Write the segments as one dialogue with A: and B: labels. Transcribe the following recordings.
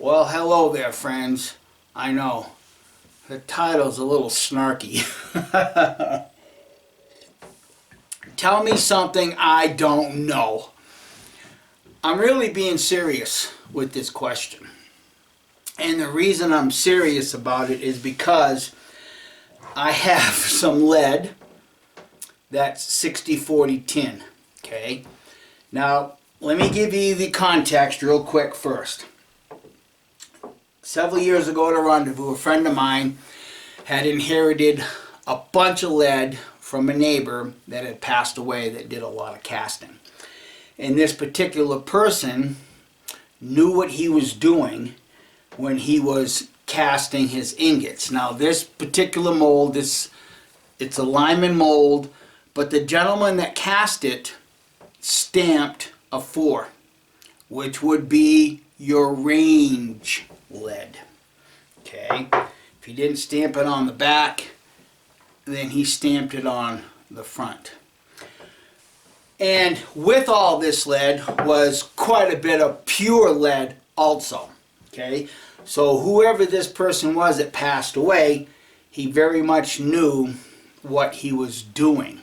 A: Well, hello there, friends. I know, the title's a little snarky. Tell me something I don't know. I'm really being serious with this question. And the reason I'm serious about it is because I have some lead that's 60-40 tin. Okay? Now, let me give you the context real quick first. Several years ago at a rendezvous, a friend of mine had inherited a bunch of lead from a neighbor that had passed away that did a lot of casting. And this particular person knew what he was doing when he was casting his ingots. Now this particular mold, it's a Lyman mold, but the gentleman that cast it stamped a 4, which would be your range lead. Okay? If he didn't stamp it on the back, then he stamped it on the front. And with all this lead was quite a bit of pure lead also. Okay? So whoever this person was that passed away, he very much knew what he was doing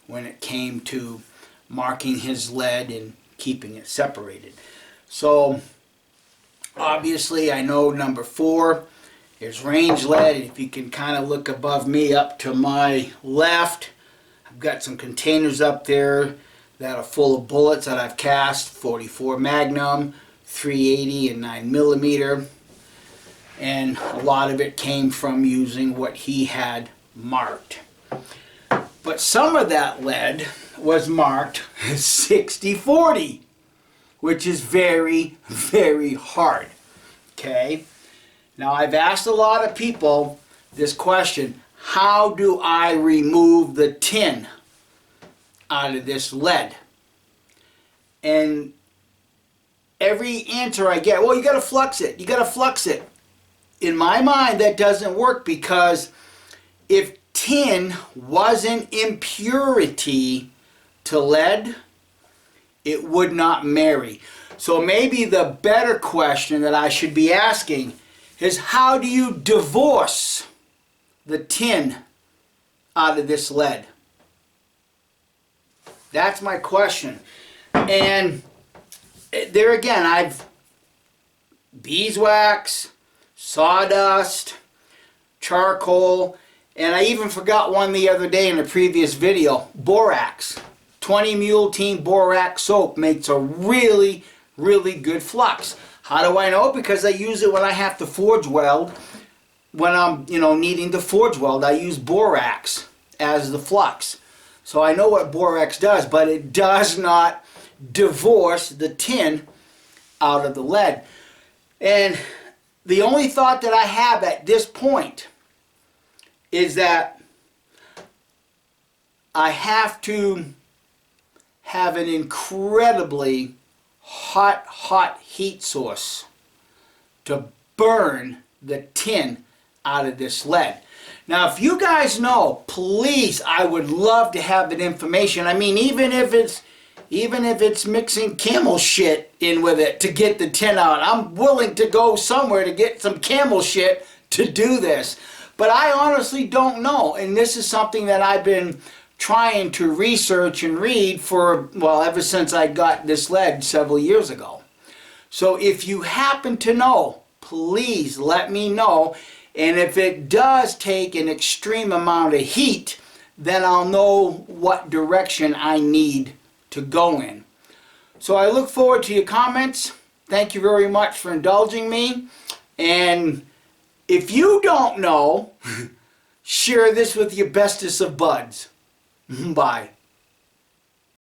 A: when it came to marking his lead and keeping it separated. So obviously I know number 4 is range lead. If you can kind of look above me up to my left, I've got some containers up there that are full of bullets that I've cast, 44 Magnum, 380 and 9mm, and a lot of it came from using what he had marked. But some of that lead was marked 60-40, which is very, very hard. Okay? Now I've asked a lot of people this question: how do I remove the tin out of this lead? And every answer I get, well, you got to flux it. You got to flux it. In my mind, that doesn't work, because if tin was an impurity to lead, it would not marry. So maybe the better question that I should be asking is, how do you divorce the tin out of this lead? That's my question. And there again, I've beeswax, sawdust, charcoal, and I even forgot one the other day in a previous video, borax. 20 Mule Team Borax soap makes a really, really good flux. How do I know? Because I use it when I have to forge weld. When I'm, needing to forge weld, I use borax as the flux. So I know what borax does, but it does not divorce the tin out of the lead. And the only thought that I have at this point is that I have to have an incredibly hot heat source to burn the tin out of this lead. Now, if you guys know, please, I would love to have that information. I mean, even if it's mixing camel shit in with it to get the tin out, I'm willing to go somewhere to get some camel shit to do this. But I honestly don't know, and this is something that I've been trying to research and read for, well, ever since I got this lead several years ago. So if you happen to know, please let me know. And if it does take an extreme amount of heat, then I'll know what direction I need to go in. So I look forward to your comments. Thank you very much for indulging me. And if you don't know, share this with your bestest of buds. Bye.